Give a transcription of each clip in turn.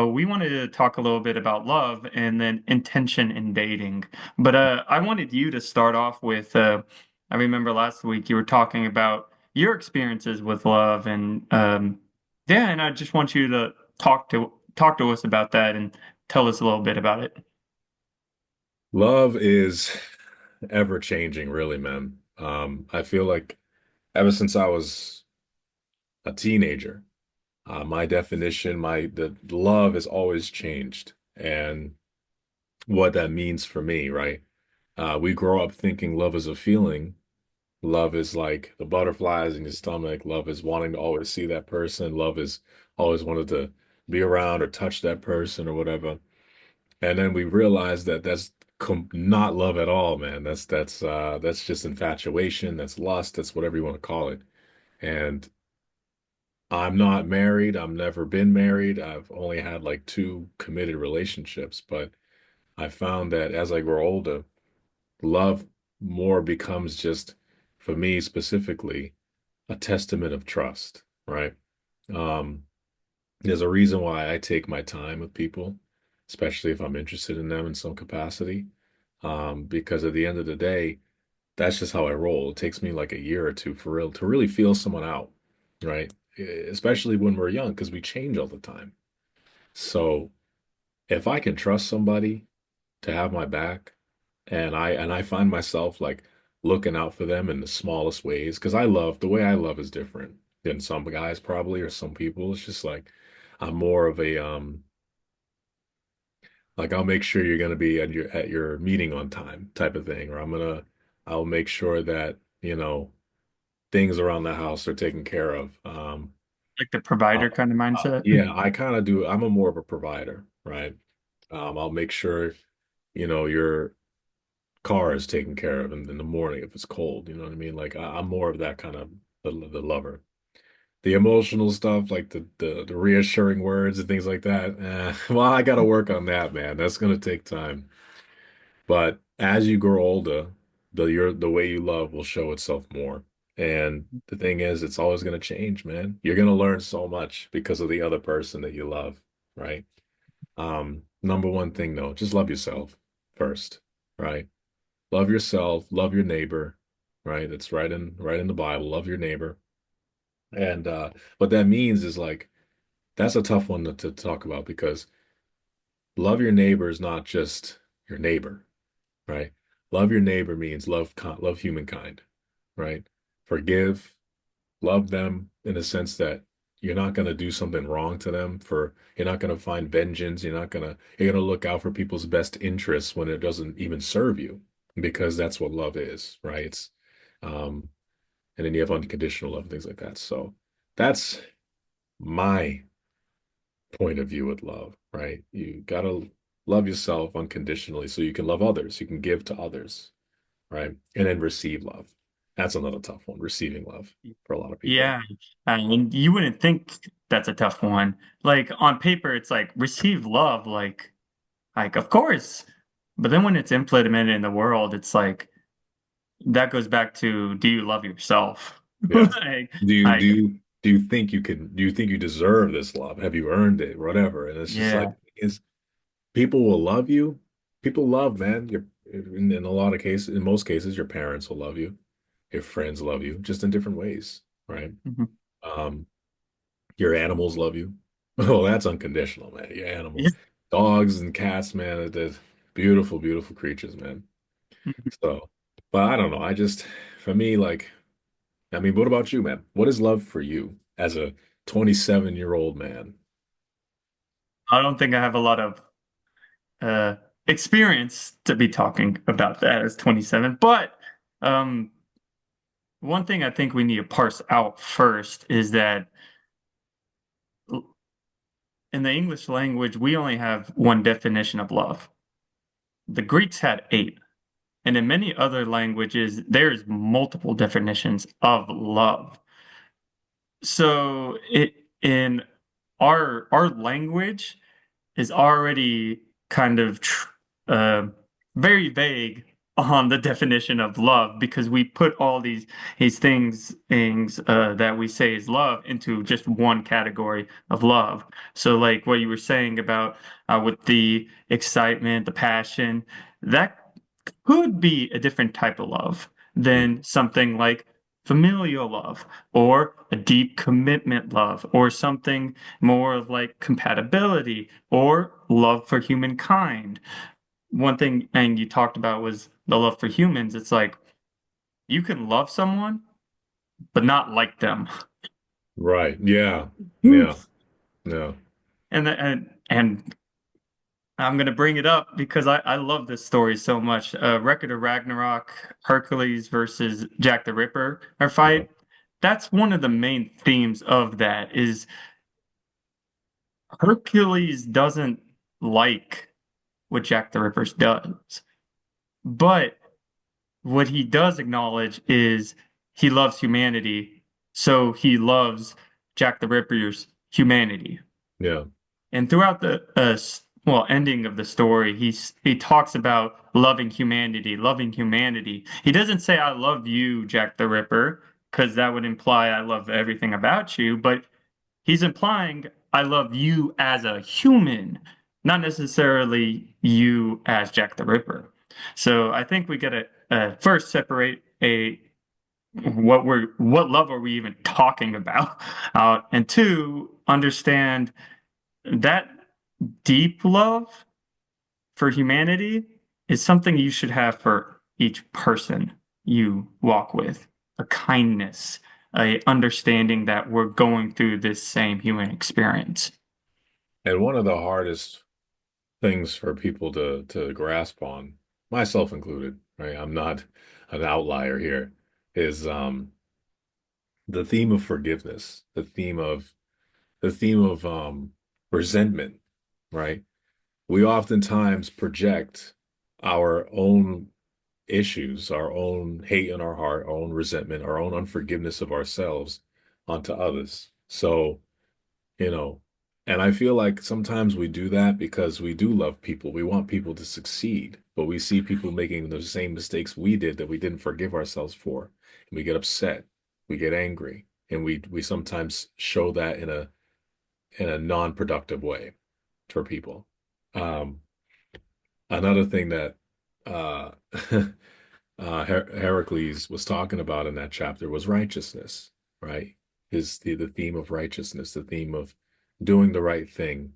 we wanted to talk a little bit about love and then intention in dating. But I wanted you to start off with I remember last week you were talking about your experiences with love and yeah, and I just want you to talk to us about that and tell us a little bit about it. Love is ever changing, really, man. I feel like ever since I was a teenager, my definition, the love has always changed, and what that means for me, right? We grow up thinking love is a feeling. Love is like the butterflies in your stomach. Love is wanting to always see that person. Love is always wanted to be around or touch that person or whatever. And then we realize that that's not love at all, man. That's just infatuation, that's lust, that's whatever you want to call it. And I'm not married. I've never been married. I've only had like two committed relationships, but I found that as I grow older, love more becomes just, for me specifically, a testament of trust, right? Um, there's a reason why I take my time with people, especially if I'm interested in them in some capacity. Because at the end of the day, that's just how I roll. It takes me like a year or two for real to really feel someone out, right? Especially when we're young, because we change all the time. So if I can trust somebody to have my back, and I find myself like looking out for them in the smallest ways, because the way I love is different than some guys probably or some people. It's just like I'm more of a like I'll make sure you're gonna be at your meeting on time type of thing, or I'll make sure that, things around the house are taken care of. Like the Uh, provider kind of mindset. yeah, I kind of do. I'm a more of a provider, right? I'll make sure, your car is taken care of in the morning if it's cold. You know what I mean? Like I'm more of that kind of the lover. The emotional stuff, like the reassuring words and things like that. Well, I got to work on that, man. That's gonna take time. But as you grow older, the way you love will show itself more. And the thing is, it's always going to change, man. You're going to learn so much because of the other person that you love, right? Number one thing though, just love yourself first, right? Love yourself, love your neighbor, right? It's right in the Bible. Love your neighbor. And what that means is like that's a tough one to talk about because love your neighbor is not just your neighbor, right? Love your neighbor means love humankind, right? Forgive, love them in the sense that you're not going to do something wrong to them you're not going to find vengeance, you're going to look out for people's best interests when it doesn't even serve you because that's what love is, right? Um and then you have unconditional love and things like that. So that's my point of view with love, right? You got to love yourself unconditionally so you can love others, you can give to others, right? And then receive love. That's another tough one, receiving love for a lot of people. Yeah, and you wouldn't think that's a tough one. Like on paper, it's like receive love, like of course. But then when it's implemented in the world, it's like that goes back to do you love yourself? Yeah. Like, Do you do like you do you think you deserve this love? Have you earned it? Whatever. And it's just like yeah. is people will love you. People love, man. In a lot of cases, in most cases, your parents will love you. Your friends love you, just in different ways, right? Mhm. Um, your animals love you. Oh, that's unconditional, man. Your Yeah. animals, dogs and cats, man, they're beautiful, beautiful creatures, man. Mhm. So, but I don't know. For me, like, I mean, what about you, man? What is love for you as a 27-year-old man? I don't think I have a lot of uh experience to be talking about that as 27, but um one thing I think we need to parse out first is that in the English language, we only have one definition of love. The Greeks had eight. And in many other languages, there's multiple definitions of love. So it in our language is already kind of uh, very vague on the definition of love because we put all these things that we say is love into just one category of love. So like what you were saying about with the excitement, the passion, that could be a different type of love than something like familial love or a deep commitment love or something more like compatibility or love for humankind. One thing and you talked about was the love for humans. It's like you can love someone but not like them. Right. Yeah. Hmm. Yeah. No. And I'm gonna bring it up because I love this story so much. Record of Ragnarok, Hercules versus Jack the Ripper, our Yeah. fight. That's one of the main themes of that is Hercules doesn't like what Jack the Ripper does. But what he does acknowledge is he loves humanity, so he loves Jack the Ripper's humanity. Yeah. And throughout the ending of the story, he talks about loving humanity, loving humanity. He doesn't say I love you, Jack the Ripper, because that would imply I love everything about you, but he's implying I love you as a human, not necessarily you as Jack the Ripper. So I think we gotta first separate a what love are we even talking about, and two, understand that deep love for humanity is something you should have for each person you walk with. A kindness, a understanding that we're going through this same human experience. And one of the hardest things for people to grasp on, myself included, right? I'm not an outlier here, is the theme of forgiveness, the theme of resentment, right? We oftentimes project our own issues, our own hate in our heart, our own resentment, our own unforgiveness of ourselves onto others. So, you know, and I feel like sometimes we do that because we do love people. We want people to succeed, but we see people making the same mistakes we did that we didn't forgive ourselves for. And we get upset, we get angry, and we sometimes show that in a non-productive way for people. Um, Another thing that uh, Heracles was talking about in that chapter was righteousness, right? Is the theme of righteousness, the theme of doing the right thing,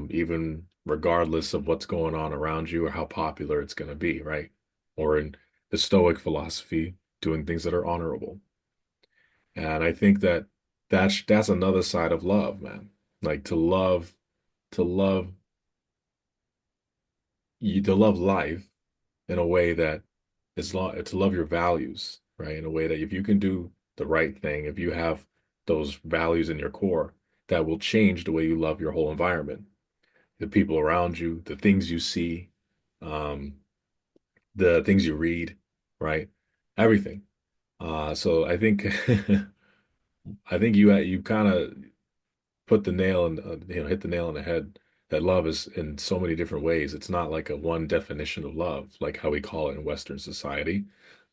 even regardless of what's going on around you or how popular it's going to be, right? Or in the Stoic philosophy, doing things that are honorable. And I think that that's another side of love, man. Like to love to love life in a way that to love your values, right? In a way that if you can do the right thing, if you have those values in your core, that will change the way you love your whole environment, the people around you, the things you see, um, the things you read, right? Everything. So I think I think you kind of put the nail in, hit the nail on the head that love is in so many different ways. It's not like a one definition of love, like how we call it in Western society.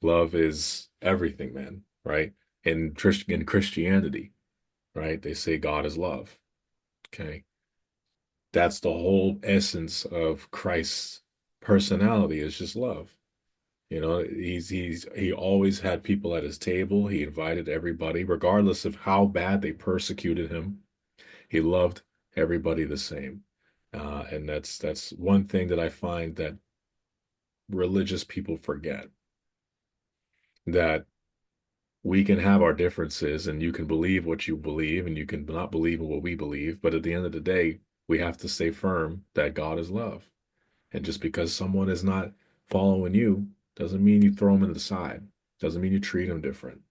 Love is everything, man, right? In Christianity, right? They say God is love. Okay. That's the whole essence of Christ's personality is just love. You know, he always had people at his table. He invited everybody, regardless of how bad they persecuted him. He loved everybody the same. And that's one thing that I find that religious people forget, that we can have our differences and you can believe what you believe and you can not believe in what we believe, but at the end of the day, we have to stay firm that God is love. And just because someone is not following you doesn't mean you throw them in the side. Doesn't mean you treat them different.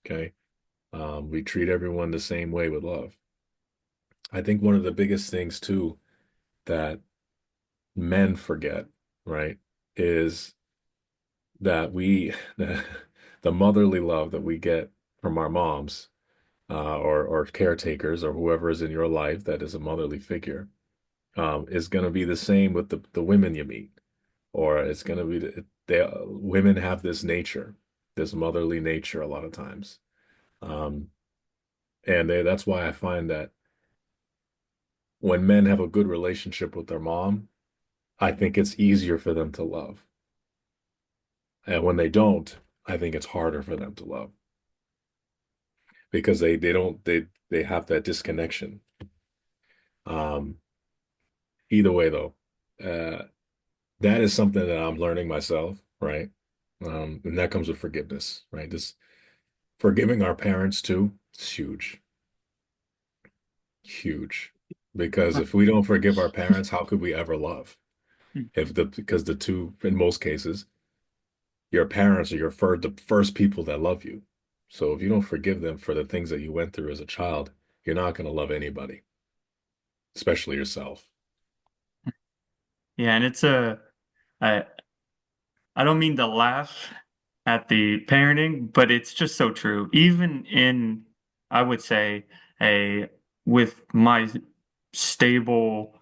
Okay. We treat everyone the same way with love. I think one of the biggest things too that men forget, right, is that the motherly love that we get from our moms, or caretakers or whoever is in your life that is a motherly figure, is going to be the same with the women you meet, or it's gonna be women have this nature, this motherly nature a lot of times. Um, and that's why I find that when men have a good relationship with their mom, I think it's easier for them to love. And when they don't, I think it's harder for them to love because they don't they have that disconnection. Um, Either way though, uh, that is something that I'm learning myself, right? And that comes with forgiveness, right? This forgiving our parents too, it's huge, huge. Because if we don't forgive our parents, how could we ever love? If the because the two, in most cases, your parents are the first people that love you. So if you don't forgive them for the things that you went through as a child, you're not going to love anybody, especially yourself. Yeah, and I I don't mean to laugh at the parenting, but it's just so true. Even in, I would say, a with my stable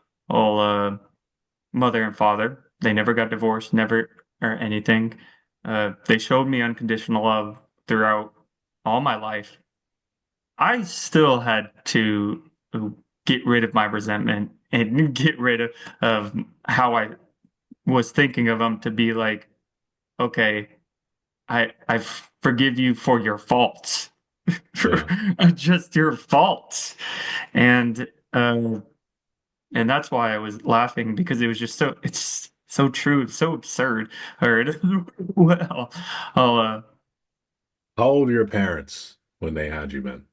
mother and father, they never got divorced, never or anything. They showed me unconditional love throughout all my life. I still had to get rid of my resentment and get rid of how I was thinking of them to be like, okay, I forgive you for your faults, for Yeah, just your faults, and uh, and that's why I was laughing because it was just so it's so true, it's so absurd. Or well, I'll how old are your parents when they had you, man?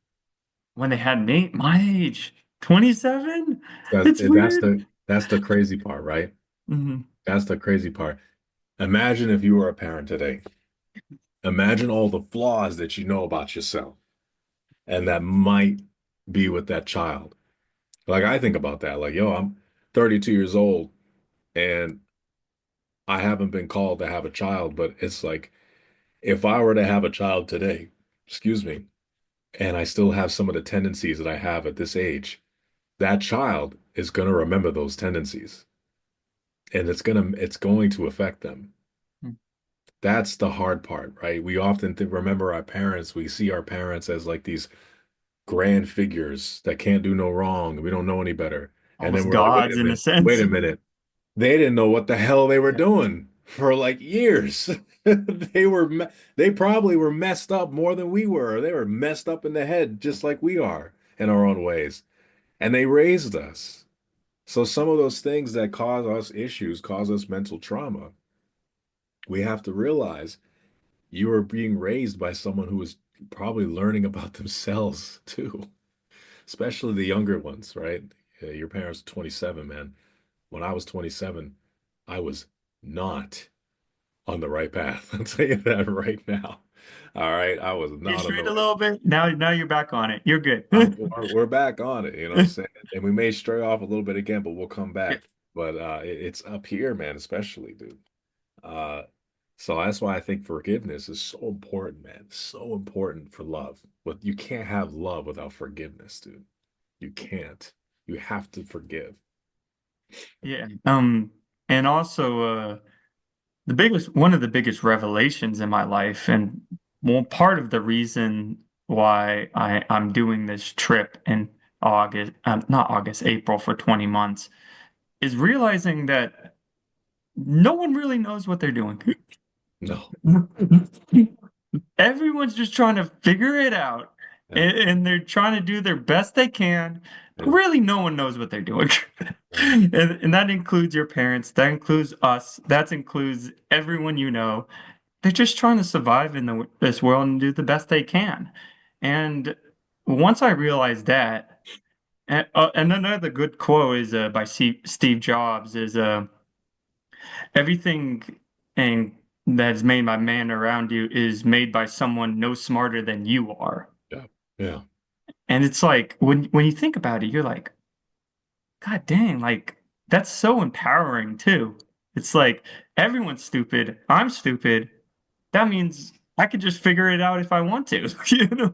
when they had me, my age, 27. That's It's weird. that's the crazy part, right? Mhm. That's the crazy part. Imagine if you were a parent today. Imagine all the flaws that you know about yourself and that might be with that child. Like I think about that. Like, yo, I'm 32 years old and I haven't been called to have a child, but it's like if I were to have a child today, excuse me, and I still have some of the tendencies that I have at this age, that child is going to remember those tendencies and it's going to affect them. That's the hard part, right? We often remember our parents, we see our parents as like these grand figures that can't do no wrong. We don't know any better. And then Almost we're like, gods in a wait sense. a minute. They didn't know what the hell they were Yeah. doing for like years. They probably were messed up more than we were. They were messed up in the head just like we are in our own ways. And they raised us. So some of those things that cause us issues, cause us mental trauma, we have to realize you are being raised by someone who is probably learning about themselves too, especially the younger ones, right? Your parents are 27, man. When I was 27, I was not on the right path. I'll tell you that right now. All right, I was You not on the strayed a right. little bit. Now you're back on it. You're good. We're back on it, you know what I'm saying? And we may stray off a little bit again, but we'll come Yeah. back. But it's up here, man, especially, dude. Uh, so that's why I think forgiveness is so important, man. So important for love. But you can't have love without forgiveness, dude. You can't. You have to forgive. Yeah. And also the biggest one of the biggest revelations in my life, and one part of the reason why I'm doing this trip in August, not August, April for 20 months, is realizing that no one really knows what they're doing. No. Everyone's just trying to figure it out, Yeah. and they're trying to do their best they can, but Yeah. really no one knows what they're doing. Yeah. And that includes your parents, that includes us, that includes everyone you know. They're just trying to survive in this world and do the best they can. And once I realized that, and another good quote is by Steve Jobs is everything and that is made by man around you is made by someone no smarter than you are. Yeah. Yeah. And it's like when you think about it, you're like, God dang, like that's so empowering too. It's like everyone's stupid. I'm stupid. That means I could just figure it out if I want to, you know?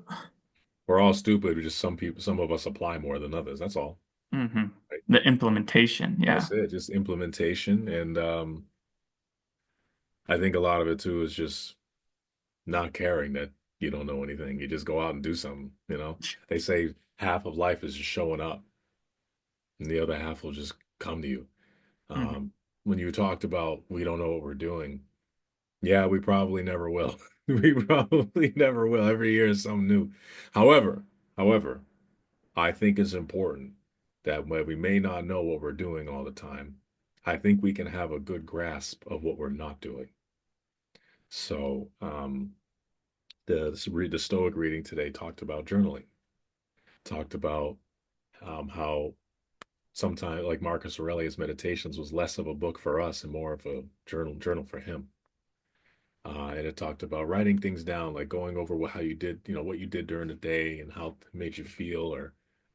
We're all stupid. We just some of us apply more than others. That's all. Hmm. Right? The implementation, yeah. That's it. Just implementation and I think a lot of it too is just not caring that you don't know anything. You just go out and do something, you know? They say half of life is just showing up, and the other half will just come to you. Mhm. When you talked about we don't know what we're doing, yeah, we probably never will. We probably never will. Every year is something new. However, however, I think it's important that when we may not know what we're doing all the time, I think we can have a good grasp of what we're not doing. So, the Stoic reading today talked about journaling, talked about how sometimes, like Marcus Aurelius' Meditations was less of a book for us and more of a journal for him. And it talked about writing things down, like going over how you did, what you did during the day and how it made you feel,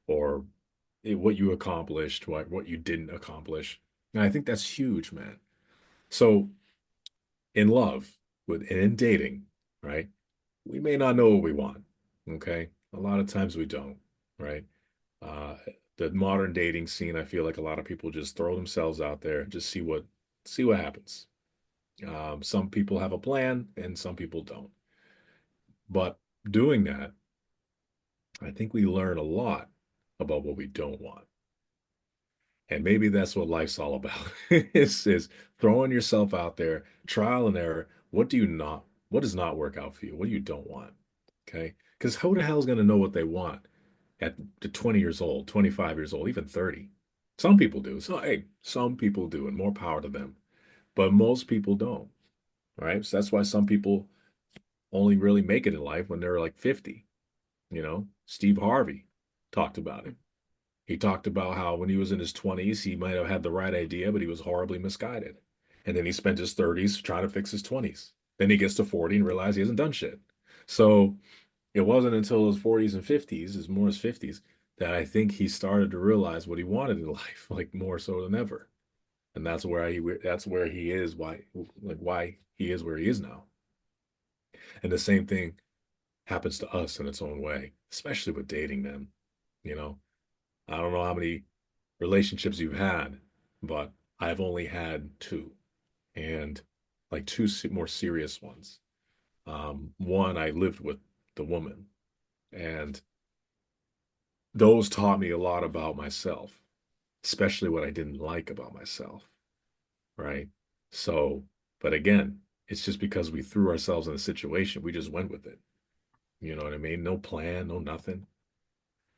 or what you accomplished, what you didn't accomplish. And I think that's huge, man. So in love, and in dating, right? We may not know what we want. Okay, a lot of times we don't, right? Uh, the modern dating scene, I feel like a lot of people just throw themselves out there and just see what happens. Some people have a plan and some people don't. But doing that, I think we learn a lot about what we don't want. And maybe that's what life's all about. Is throwing yourself out there, trial and error. What does not work out for you? What do you don't want? Okay? Because who the hell is going to know what they want at the 20 years old, 25 years old, even 30? Some people do. So, hey, some people do, and more power to them. But most people don't, right? So that's why some people only really make it in life when they're like 50. Steve Harvey talked about it. He talked about how when he was in his 20s, he might have had the right idea, but he was horribly misguided. And then he spent his 30s trying to fix his 20s. Then he gets to 40 and realizes he hasn't done shit. So it wasn't until his 40s and 50s, his more his 50s, that I think he started to realize what he wanted in life, like more so than ever. And that's where he is, why he is where he is now. And the same thing happens to us in its own way, especially with dating, man. You know, I don't know how many relationships you've had, but I've only had two, and like two more serious ones. One, I lived with the woman, and those taught me a lot about myself, especially what I didn't like about myself, right? So, but again, it's just because we threw ourselves in a situation, we just went with it. You know what I mean? No plan, no nothing.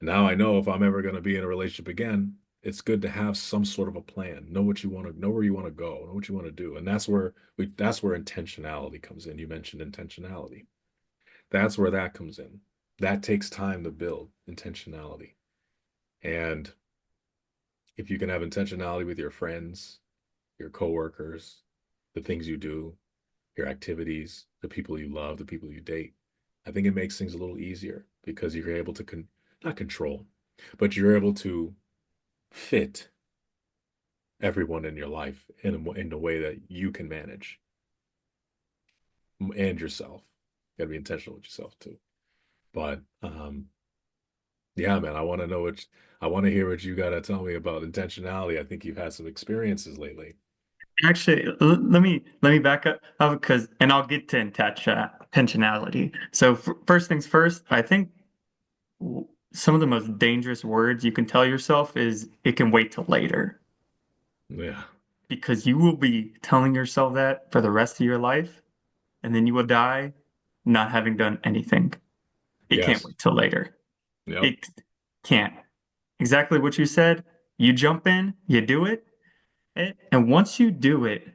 Now I know if I'm ever going to be in a relationship again, it's good to have some sort of a plan. Know what you want to know, where you want to go, know what you want to do. And that's where intentionality comes in. You mentioned intentionality. That's where that comes in. That takes time to build intentionality. And if you can have intentionality with your friends, your coworkers, the things you do, your activities, the people you love, the people you date, I think it makes things a little easier because you're able to not control, but you're able to fit everyone in your life in a way that you can manage and yourself. You got to be intentional with yourself too. But yeah, man, I want to hear what you got to tell me about intentionality. I think you've had some experiences lately. Actually, let me back up because, and I'll get to intentionality. So first things first, I think some of the most dangerous words you can tell yourself is it can wait till later Yeah. because you will be telling yourself that for the rest of your life, and then you will die not having done anything. It can't Yes. wait till later. Yep. It can't. Exactly what you said. You jump in, you do it, and once you do it,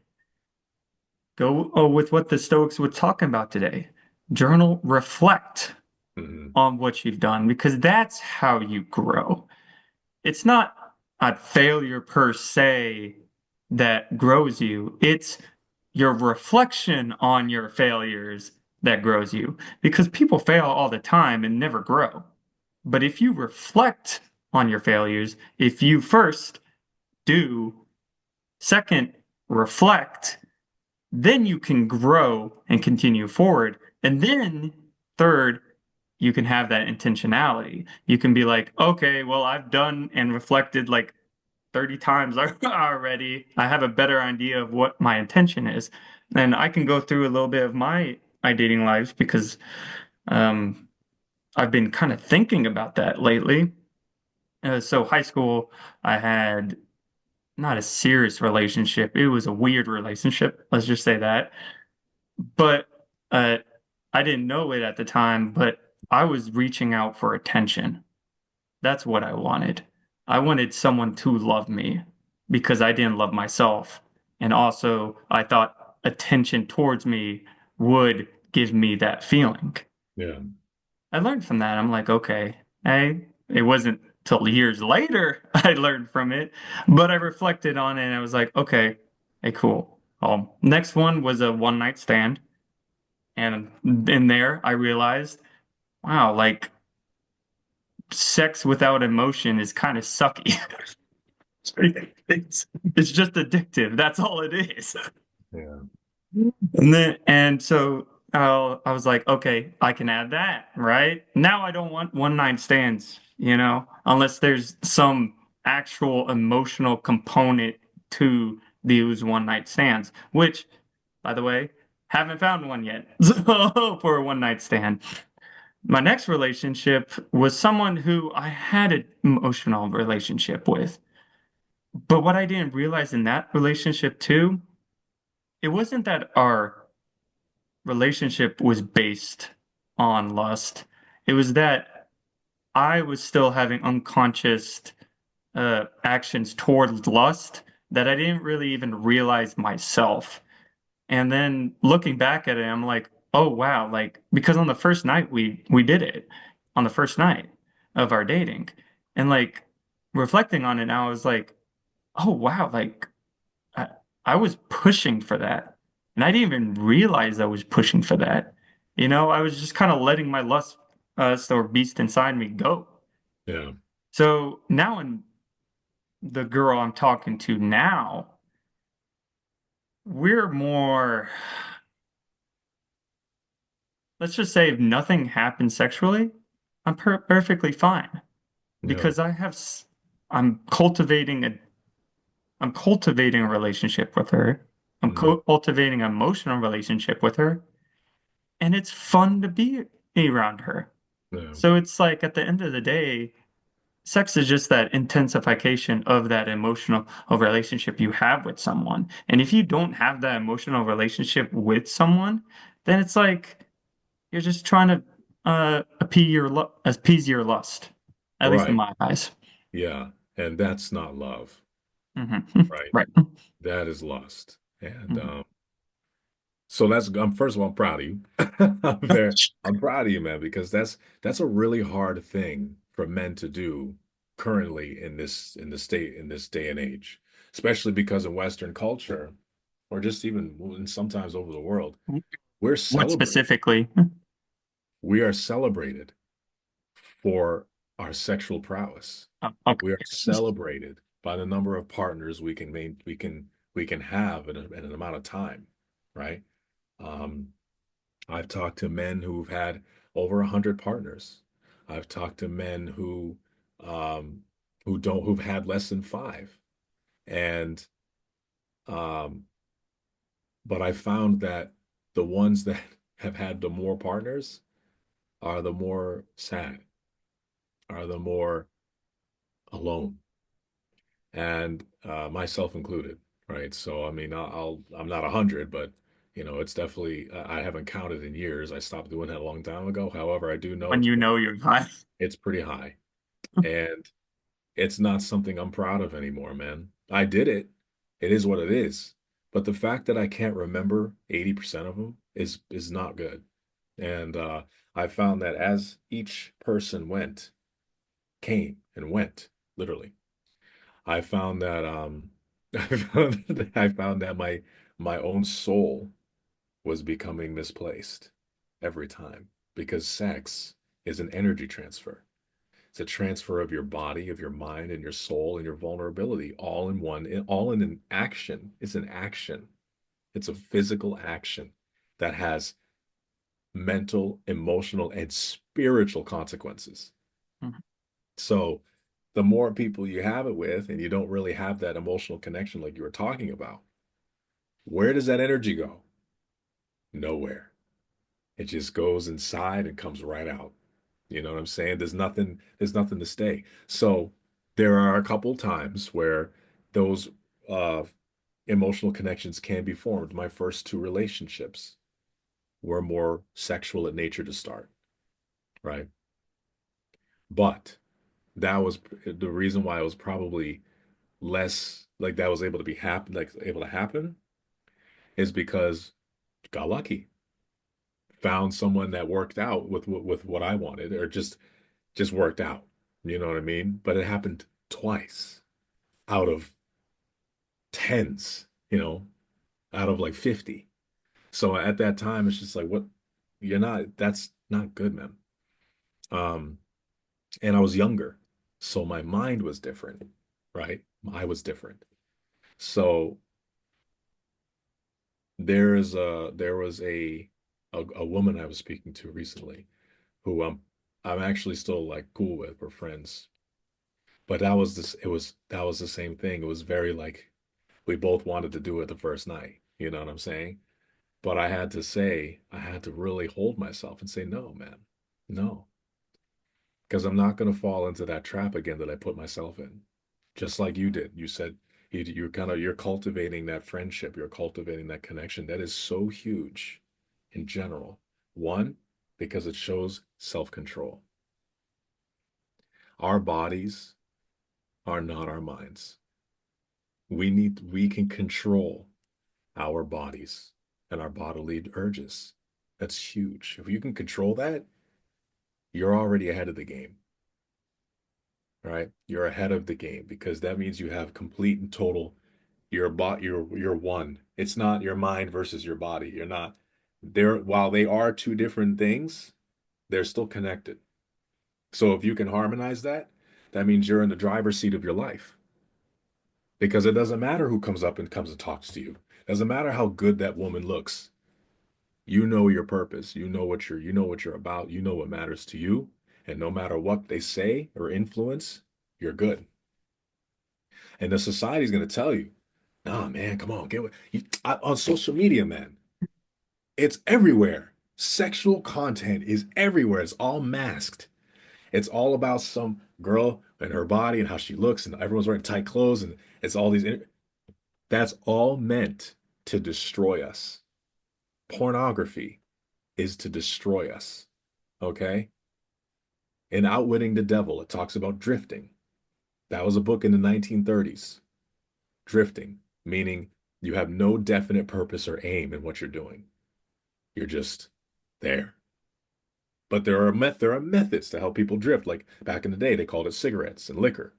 go with what the Stoics were talking about today. Journal, reflect Hmm. on what you've done because that's how you grow. It's not a failure per se that grows you, it's your reflection on your failures that grows you because people fail all the time and never grow. But if you reflect on your failures, if you first do, second, reflect, then you can grow and continue forward. And then, third, you can have that intentionality. You can be like, okay, well, I've done and reflected like 30 times already. I have a better idea of what my intention is. And I can go through a little bit of my dating life because um, I've been kind of thinking about that lately. So high school, I had not a serious relationship. It was a weird relationship. Let's just say that. But uh, I didn't know it at the time, but I was reaching out for attention. That's what I wanted. I wanted someone to love me because I didn't love myself. And also, I thought attention towards me would give me that feeling. Yeah. I learned from that. I'm like, okay, it wasn't till years later I learned from it, but I reflected on it and I was like, okay, hey, cool. Next one was a one night stand. And in there, I realized, wow, like sex without emotion is kind of sucky. It's just addictive. That's all it is. Yeah. And so I was like, okay, I can add that, right? Now I don't want one night stands, unless there's some actual emotional component to these one night stands, which, by the way, haven't found one yet. So for a one night stand. My next relationship was someone who I had an emotional relationship with. But what I didn't realize in that relationship too, it wasn't that our relationship was based on lust. It was that I was still having unconscious actions toward lust that I didn't really even realize myself. And then looking back at it, I'm like, oh wow, like because on the first night we did it on the first night of our dating. And like reflecting on it now, I was like, oh wow, like I, I was pushing for that. And I didn't even realize I was pushing for that. I was just kind of letting my lust or beast inside me go. Yeah. So now in the girl I'm talking to now, we're more, let's just say if nothing happens sexually, I'm perfectly fine Yeah. because I'm cultivating I'm cultivating a relationship with her. I'm Mm. cultivating an emotional relationship with her. And it's fun to be around her. Yeah. So it's like at the end of the day, sex is just that intensification of that emotional relationship you have with someone. And if you don't have that emotional relationship with someone, then it's like you're just trying to appease your lust, at least in Right. my eyes. Yeah. And that's not love, Hmm. right? Right. That is lust. And Mhm. so I'm first of all, I'm proud of you. I'm proud of you, man, because that's a really hard thing for men to do currently in this day and age, especially because in Western culture, or just even sometimes over the world, we're What celebrated. specifically? We are celebrated for our sexual prowess. Okay. We are celebrated by the number of partners we can have in an amount of time, right? Um, I've talked to men who've had over 100 partners. I've talked to men um, who've had less than five, and um, but I found that the ones that have had the more partners are the more sad, are the more alone, and myself included, right? So I mean, I'm not 100, but it's definitely I haven't counted in years. I stopped doing that a long time ago. However, I do know When you know you're high. it's pretty high, and it's not something I'm proud of anymore, man. I did it. It is what it is. But the fact that I can't remember 80% of them is not good. And I found that as each person came and went, literally. I found that I found that my own soul was becoming misplaced every time because sex is an energy transfer. It's a transfer of your body, of your mind, and your soul and your vulnerability all in one, all in an action. It's an action. It's a physical action that has mental, emotional, and spiritual consequences. Mhm. So the more people you have it with, and you don't really have that emotional connection like you were talking about, where does that energy go? Nowhere. It just goes inside and comes right out. You know what I'm saying? There's nothing to stay. So there are a couple times where those uh emotional connections can be formed. My first two relationships were more sexual in nature to start, right? But that was the reason why it was probably less like that was able to be happen like able to happen is because got lucky. Found someone that worked out with what I wanted or just worked out. You know what I mean? But it happened twice out of tens, out of like 50. So at that time, it's just like, what? That's not good, man. Um, and I was younger, so my mind was different, right? I was different. So there was a woman I was speaking to recently who I'm actually still like cool with. We're friends. But that was the same thing. It was very like we both wanted to do it the first night. You know what I'm saying? But I had to really hold myself and say, no, man, no, because I'm not going to fall into that trap again that I put myself in. Just like you did. You said you're cultivating that friendship, you're cultivating that connection. That is so huge in general. One, because it shows self-control. Our bodies are not our minds. We can control our bodies and our bodily urges. That's huge. If you can control that, you're already ahead of the game, right? You're ahead of the game because that means you have complete and total you're one. It's not your mind versus your body. You're not there while they are two different things, they're still connected. So if you can harmonize that, that means you're in the driver's seat of your life because it doesn't matter who comes and talks to you. It doesn't matter how good that woman looks. You know your purpose. You know what you're about. You know what matters to you. And no matter what they say or influence, you're good. And the society's gonna tell you, nah, man, come on, on social media, man. It's everywhere. Sexual content is everywhere. It's all masked. It's all about some girl and her body and how she looks, and everyone's wearing tight clothes, and it's all that's all meant to destroy us. Pornography is to destroy us. Okay? In Outwitting the Devil, it talks about drifting. That was a book in the 1930s. Drifting, meaning you have no definite purpose or aim in what you're doing. You're just there. But there are methods to help people drift. Like back in the day, they called it cigarettes and liquor.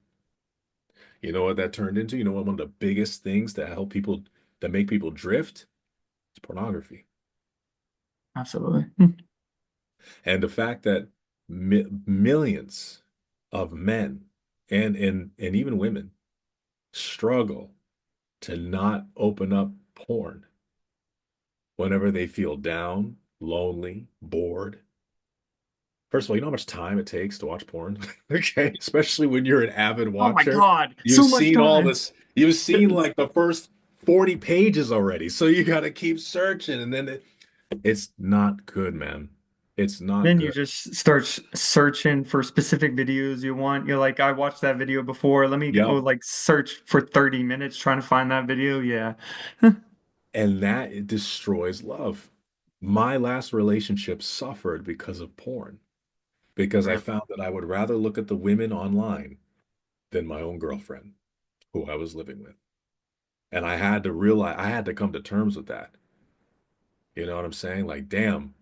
You know what that turned into? You know what one of the biggest things that make people drift? It's pornography. Absolutely. And the fact that millions of men and even women struggle to not open up porn whenever they feel down, lonely, bored. First of all, you know how much time it takes to watch porn? Okay, especially when you're an avid Oh my watcher. God, so much time. You've seen like the first 40 pages already. So you got to keep searching and it's not good, man. It's not Then you good. just start searching for specific videos you want. You're like, I watched that video before. Let me go Yep. like search for 30 minutes trying to find that video. Yeah. And that it destroys love. My last relationship suffered because of porn, because I Really? found that I would rather look at the women online than my own girlfriend, who I was living with. And I had to come to terms with that. You know what I'm saying? Like, damn,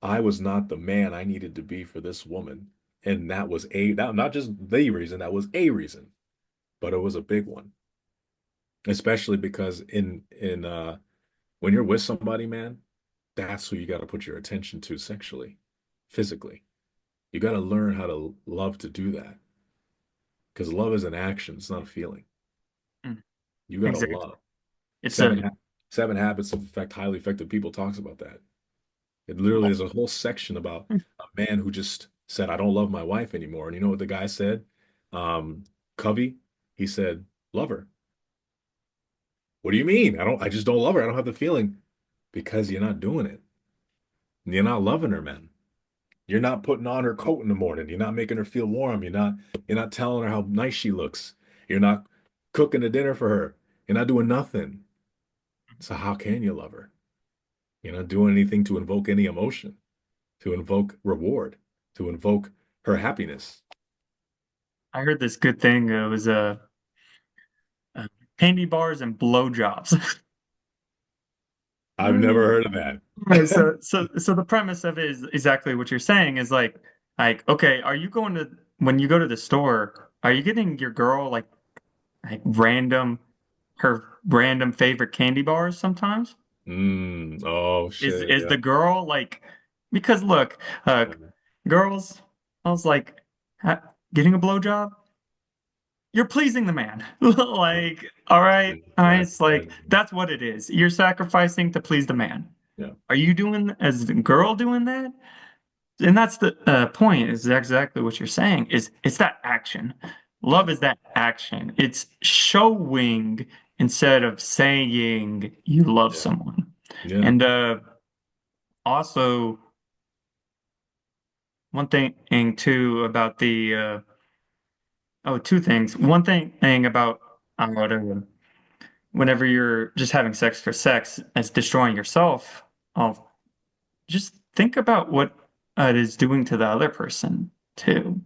I was not the man I needed to be for this woman. And that not just the reason, that was a reason, but it was a big one. Especially because in when you're with somebody, man, that's who you got to put your attention to sexually, physically. You got to learn how to love to do that because love is an action, it's not a feeling. Mm, You got to exactly. love. It's Seven a ha Seven Habits of Highly Effective People talks about that. It literally is a whole section about a man who just said, I don't love my wife anymore. And you know what the guy said? Um, Covey, he said, love her. What do you mean? I just don't love her. I don't have the feeling. because you're not doing it. You're not loving her, man. You're not putting on her coat in the morning. You're not making her feel warm. You're not telling her how nice she looks. You're not cooking the dinner for her. You're not doing nothing. So how can you love her? You're not doing anything to invoke any emotion, to invoke reward, to invoke her happiness. I heard this good thing. It was uh, candy bars and blowjobs. I've never heard of that. So the premise of it is exactly what you're saying is like okay, are you going to when you go to the store, are you getting your girl like random her random favorite candy bars sometimes? Oh Is shit, is yeah. the girl like because look, girls, I was like getting a blowjob, you're pleasing the man. Like, all right, That's it's like that's what it is. You're sacrificing to please the man. yeah, Are you doing as the girl doing that? And that's the point is exactly what you're saying is it's that action. yeah, Love is that action. It's showing instead of saying you love yeah, someone. yeah. And also one thing too about the oh, two things. One thing about whenever you're just having sex for sex, it's destroying yourself. Oh, just think about what it is doing to the other person too.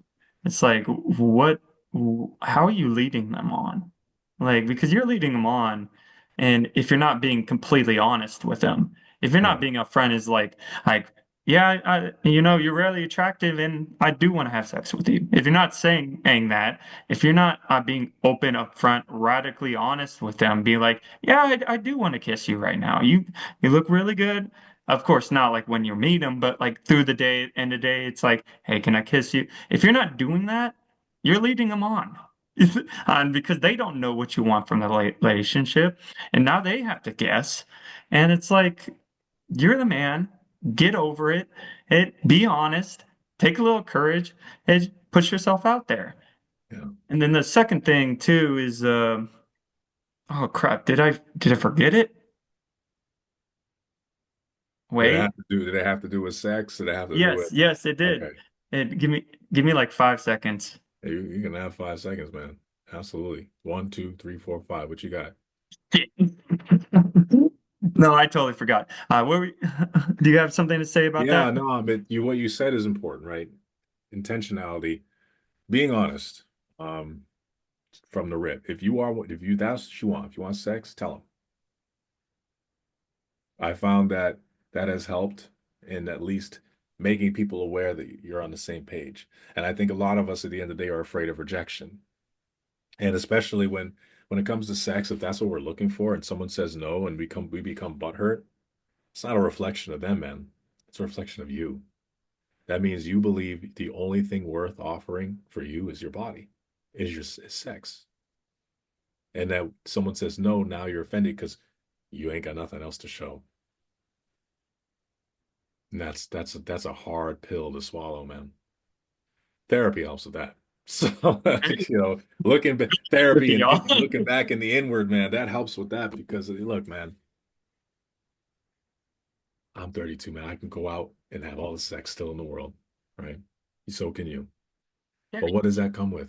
It's like how are you leading them on? Like, because you're leading them on, and if you're not being completely honest with them, if you're not Yeah. being upfront, is like, yeah, you're really attractive, and I do want to have sex with you. If you're not saying that, if you're not being open, upfront, radically honest with them, be like, yeah, I do want to kiss you right now. You look really good. Of course, not like when you meet them, but like through the day, end of the day, it's like, hey, can I kiss you? If you're not doing that, you're leading them on. And because they don't know what you want from the relationship, and now they have to guess. And it's like, you're the man, get over it, be honest, take a little courage, and push yourself out there. Yeah. And then the second thing too is, oh crap, did I forget it? Wait. Did it have to do with sex? Did it have to do Yes, with yes, it did. okay. Give me like 5 seconds. You can have 5 seconds, man. Absolutely. One, two, three, four, five. What you got? No, I totally forgot. Do you have something to say about Yeah, that? no, but what you said is important, right? Intentionality, being honest, um, from the rip. If you that's what you want. If you want sex, tell them. I found that that has helped in at least making people aware that you're on the same page. And I think a lot of us at the end of the day are afraid of rejection. And especially when it comes to sex, if that's what we're looking for and someone says no and we become butthurt, it's not a reflection of them, man. It's a reflection of you. That means you believe the only thing worth offering for you is your body, is sex. And that someone says no, now you're offended because you ain't got nothing else to show. And that's a hard pill to swallow, man. Therapy helps with that. So, therapy Tricky, and y'all. looking back in the inward, man, that helps with that because look, man, I'm 32, man. I can go out and have all the sex still in the world, right? So can you. Yeah. But what does that come with?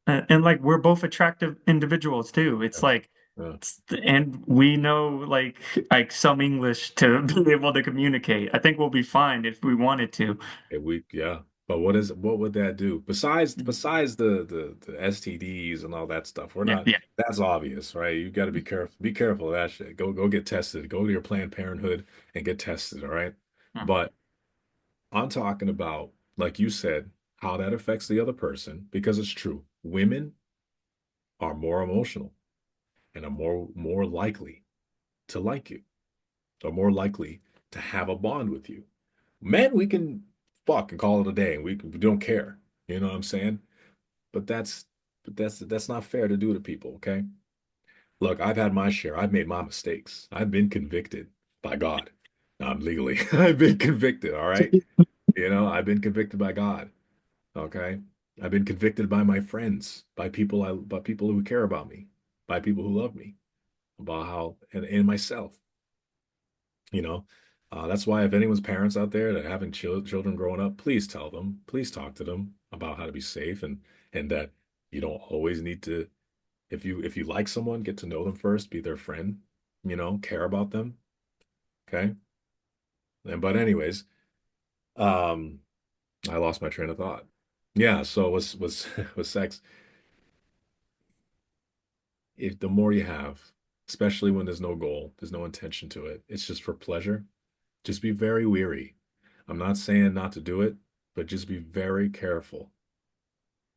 And like we're both attractive individuals too. It's Yes. like, Yeah. and we know like some English to be able to communicate. I think we'll be fine if we wanted to. Yeah. But what would that do? Besides the STDs and all that stuff, Yeah, yeah. that's obvious, right? You got to be careful. Be careful of that shit. Go get tested. Go to your Planned Parenthood and get tested, all right? Mhm. But I'm talking about, like you said, how that affects the other person because it's true. Women are more emotional and are more likely to like you, are more likely to have a bond with you. Men, we can fuck and call it a day, and we don't care. You know what I'm saying? But that's not fair to do to people, okay? Look, I've had my share. I've made my mistakes. I've been convicted by God. Not legally. I've been convicted, all right? I've been convicted by God, okay? I've been convicted by my friends, by people who care about me, by people who love me, about how and myself. you know. That's why if anyone's parents out there that are having children growing up, please tell them, please talk to them about how to be safe and that you don't always need to if you like someone, get to know them first, be their friend, care about them, okay? And but anyways, um I lost my train of thought. Yeah, so was was sex if the more you have, especially when there's no goal, there's no intention to it, it's just for pleasure, just be very weary. I'm not saying not to do it, but just be very careful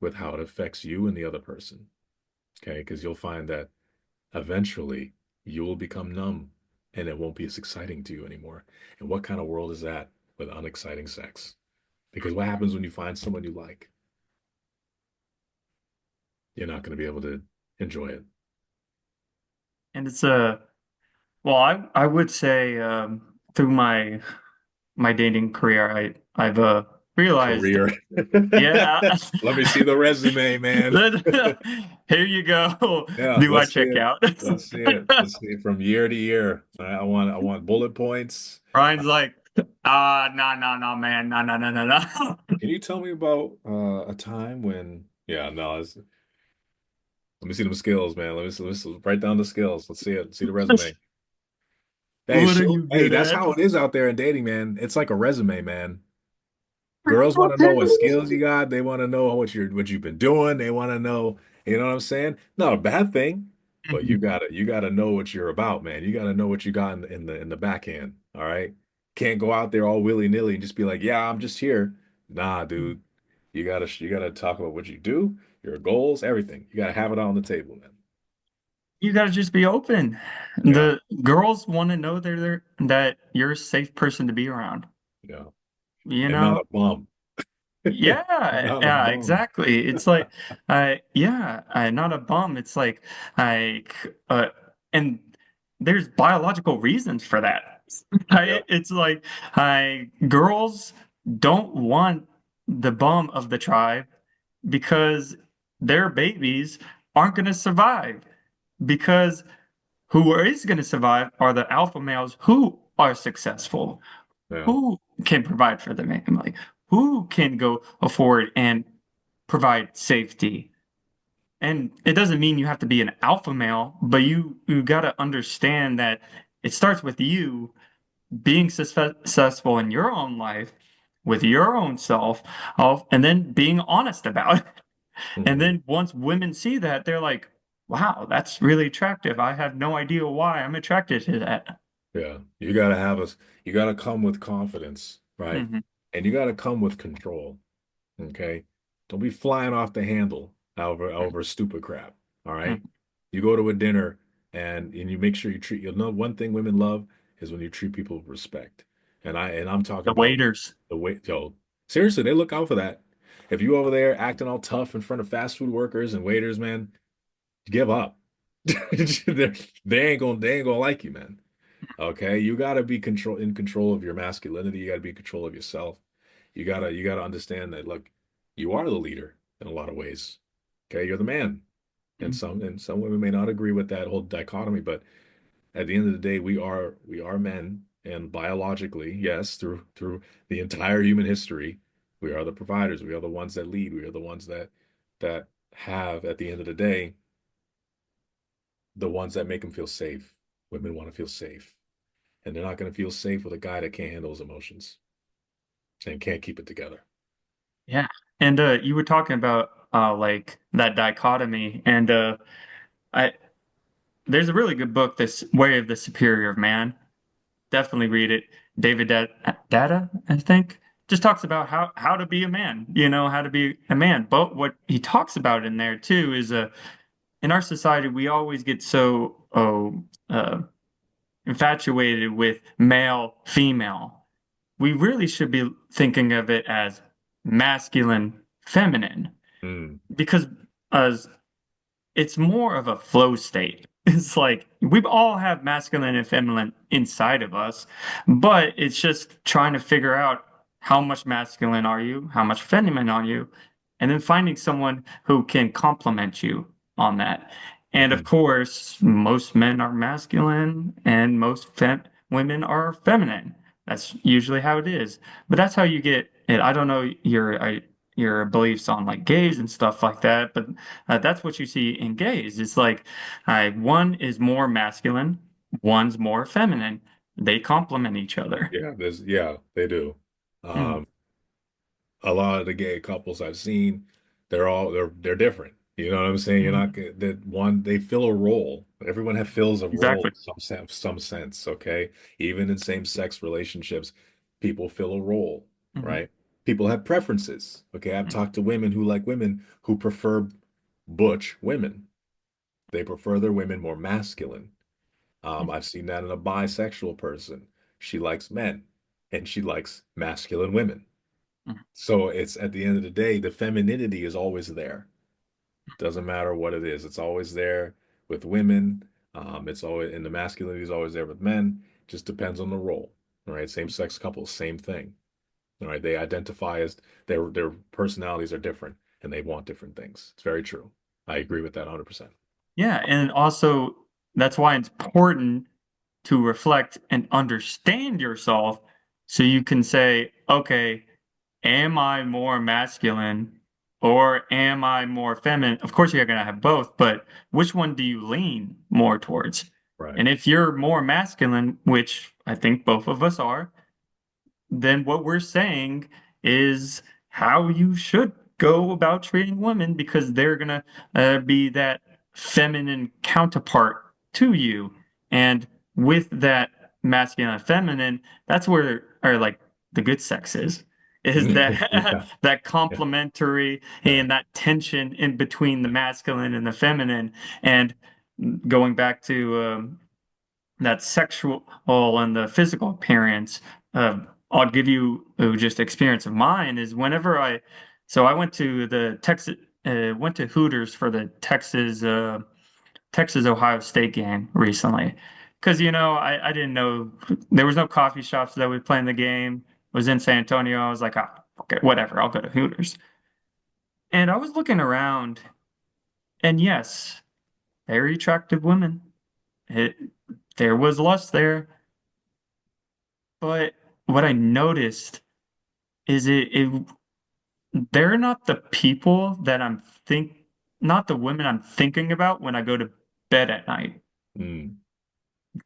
with how it affects you and the other person. Okay, because you'll find that eventually you will become numb and it won't be as exciting to you anymore. And what kind of world is that with unexciting sex? Because what happens when you find someone you like? You're not going to be able to enjoy it. And it's a well, I would say through my dating career, I've realized, Career. yeah, Let me see the resume, man. here you go. Yeah, Do I let's see check it. out? Let's see it. Let's see it from year to year. I want bullet points. Ryan's like, no, no, no, man, no, no, no, no, no. Can you tell me about a time when? Yeah, no. Let me see them skills, man. Let's write down the skills. Let's see it. See the resume. Hey, What are show. you Hey, good that's at? how it is out there in dating, man. It's like a resume, man. Girls want to know what skills you got. They want to know what you've been doing. They want to know, you know what I'm saying? Not a bad thing, but you gotta know what you're about, man. You gotta know what you got in the backhand. All right. Can't go out there all willy-nilly and just be like, yeah, I'm just here. Nah, dude. You gotta talk about what you do, your goals, everything. You gotta have it on the table, man. You gotta just be open. Yeah, The girls want to know that you're a safe person to be around. yeah. You And not know? a bum. Yeah, Not a yeah, bum. exactly. It's like, yeah, not a bum. It's like, and there's biological reasons for that. Yeah. It's like, girls don't want the bum of the tribe because their babies aren't going to survive. Because who is going to survive are the alpha males who are successful, Yeah. who can provide for the family, who can go afford and provide safety. And it doesn't mean you have to be an alpha male, but you got to understand that it starts with you being successful in your own life with your own self, and then being honest about it. And Mhm. then once women see that, they're like, wow, that's really attractive. I have no idea why I'm attracted to that. Yeah, you gotta come with confidence, right? Hmm. And you gotta come with control, okay? Don't be flying off the handle over stupid crap, all right? Hmm. You go to a dinner and you make sure you'll know one thing women love is when you treat people with respect. And I'm talking The about waiters. the way, yo, seriously, they look out for that. If you over there acting all tough in front of fast food workers and waiters, man, give up. They ain't gonna like you, man. Okay, you got to be in control of your masculinity. You got to be in control of yourself. You gotta understand that look, you are the leader in a lot of ways. Okay, you're the man. And some women may not agree with that whole dichotomy, but at the end of the day, we are men, and biologically, yes, through the entire human history, we are the providers. We are the ones that lead. We are the ones that have, at the end of the day, the ones that make them feel safe. Women want to feel safe. And they're not going to feel safe with a guy that can't handle his emotions and can't keep it together. Yeah. And you were talking about like that dichotomy, and I there's a really good book, This Way of the Superior Man. Definitely read it. David Data, I think, just talks about how to be a man, how to be a man. But what he talks about in there too is in our society we always get so infatuated with male, female. We really should be thinking of it as masculine, feminine, Mm, because as it's more of a flow state. It's like we all have masculine and feminine inside of us, but it's just trying to figure out how much masculine are you, how much feminine are you, and then finding someone who can complement you on that. And of mhm. course, most men are masculine and most women are feminine. That's usually how it is. But that's how you get it. I don't know your beliefs on like gays and stuff like that, but that's what you see in gays. It's like one is more masculine, one's more feminine. They complement each other. Yeah, they do. Mm, Um, a lot of the gay couples I've seen, they're different. You know what I'm saying? You're mm, not that one, they fill a role. Everyone have fills a role exactly. in some sense, okay? Even in same-sex relationships, people fill a role, Mhm, right? People have preferences. Okay, I've talked to women who like women who prefer butch women. They prefer their women more masculine. mm, I've seen that in a bisexual person. She likes men and she likes masculine women. mm, So it's at the end of the day, the femininity is always there. Doesn't matter what it is. It's always there with women. It's always, and the masculinity is always there with men. Just depends on the role. All right. Same sex couples, same thing. All right. They identify as their personalities are different and they want different things. It's very true. I agree with that 100%. yeah, and also that's why it's important to reflect and understand yourself so you can say, okay, am I more masculine or am I more feminine? Of course, you're going to have both, but which one do you lean more towards? Right. And if you're more masculine, which I think both of us are, then what we're saying is how you should go about treating women because they're gonna be that feminine counterpart to you. And with that masculine and feminine, that's where or like the good sex is that Yeah. that Yeah. complementary Yeah. and that tension in between the masculine and the feminine. And going back to that sexual and the physical appearance. I'll give you just experience of mine is whenever I went to the Texas, went to Hooters for the Texas Ohio State game recently. Because, I didn't know there was no coffee shops that would play in the game. It was in San Antonio. I was like, ah, okay, whatever, I'll go to Hooters. And I was looking around, and yes, very attractive women. It, there was lust there. But what I noticed is they're not the people that not the women I'm thinking about when I go to bed at night. Mm,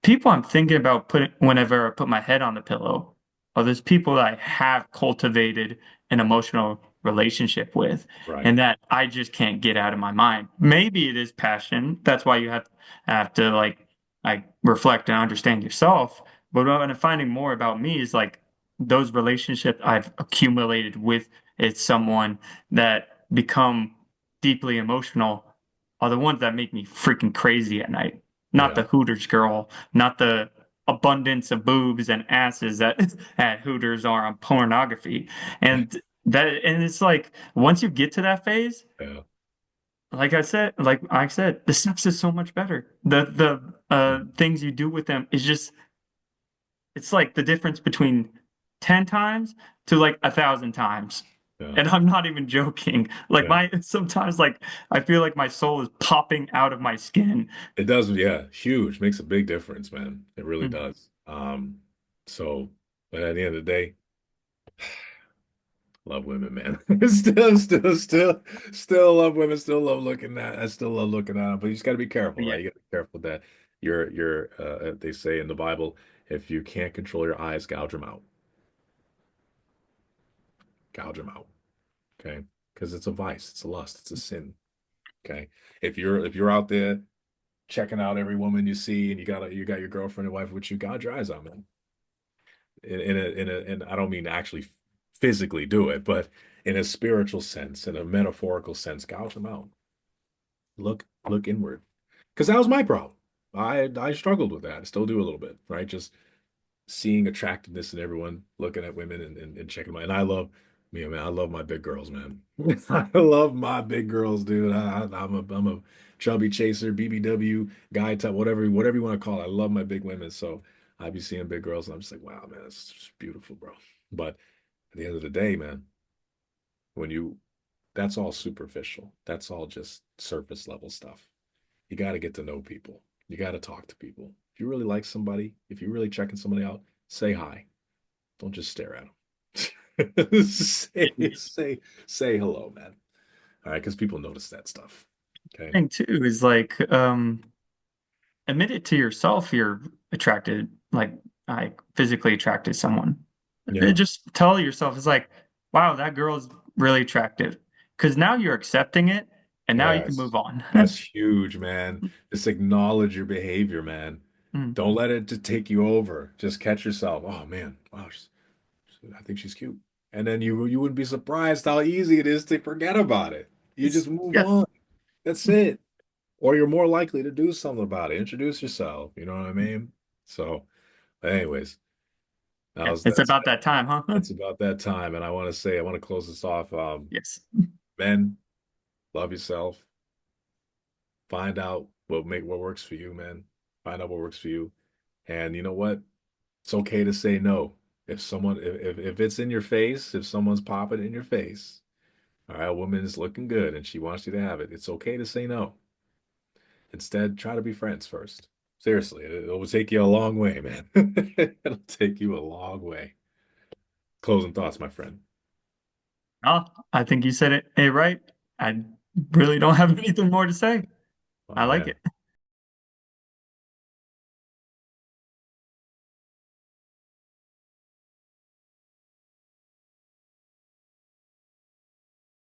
People I'm thinking about putting whenever I put my head on the pillow are those people that I have cultivated an emotional relationship with right. and that I just can't get out of my mind. Maybe it is passion. That's why you have to like reflect and understand yourself. But what I'm finding more about me is like those relationships I've accumulated with it's someone that become deeply emotional are the ones that make me freaking crazy at night. Not Yeah. the Hooters girl, not the abundance of boobs and asses that at Hooters are on pornography. And it's like once you get to that phase, Yeah. like I said, the sex is so much better. The things you do with them is just it's like the difference between 10 times to like 1,000 times. Yeah. And I'm not even joking. Like Yeah. my sometimes like I feel like my soul is popping out of my skin. It does, yeah, huge. Makes a big difference, man. It really Mm. does. So, but at the end of the day, love women, man. Still love women. Still love looking at. I still love looking at them. But you just got to be careful, But yeah. right? You got to be careful that they say in the Bible, if you can't control your eyes, gouge them out. Gouge them out. Okay, because it's a vice. It's a lust. It's a sin. Okay, if you're out there checking out every woman you see, and you got your girlfriend and wife with you, gouge your eyes out, man. And I don't mean to actually physically do it, but in a spiritual sense, in a metaphorical sense, gouge them out. Look inward, because that was my problem. I struggled with that. I still do a little bit, right? Just seeing attractiveness in everyone, looking at women and checking them out. And I love me, man. I love my big girls, man. I love my big girls, dude. I'm a chubby chaser, BBW guy type, whatever you want to call it. I love my big women. So I be seeing big girls, and I'm just like, wow, man, it's just beautiful, bro. But at the end of the day, man, when you that's all superficial. That's all just surface level stuff. You got to get to know people. You got to talk to people. If you really like somebody, if you're really checking somebody out, say hi. Don't just stare at them. Say hello, man. All right, because people notice that stuff. Okay. Thing too is like admit it to yourself you're attracted, like physically attracted to someone. Yeah. Just tell yourself it's like, wow, that girl is really attractive. Because now you're accepting it and now you can move Yes. on. That's huge, man. Just acknowledge your behavior, man. Mm. Don't let it just take you over. Just catch yourself. Oh man, wow, I think she's cute. And then you wouldn't be surprised how easy it is to forget about it. You just move Yeah. on. That's it. Or you're more likely to do something about it. Introduce yourself. You know what I mean? So, anyways, Yeah. how's It's that? about that time, huh? It's about that time. And I want to close this off. Yes. Men, love yourself. Find out what works for you, man. Find out what works for you. And you know what? It's okay to say no. If it's in your face, if someone's popping in your face, all right, a woman is looking good and she wants you to have it. It's okay to say no. Instead, try to be friends first. Seriously, it will take you a long way, man. It'll take you a long way. Closing thoughts, my friend. Oh, I think you said it right. I really don't have anything more to say. Oh I like man. it.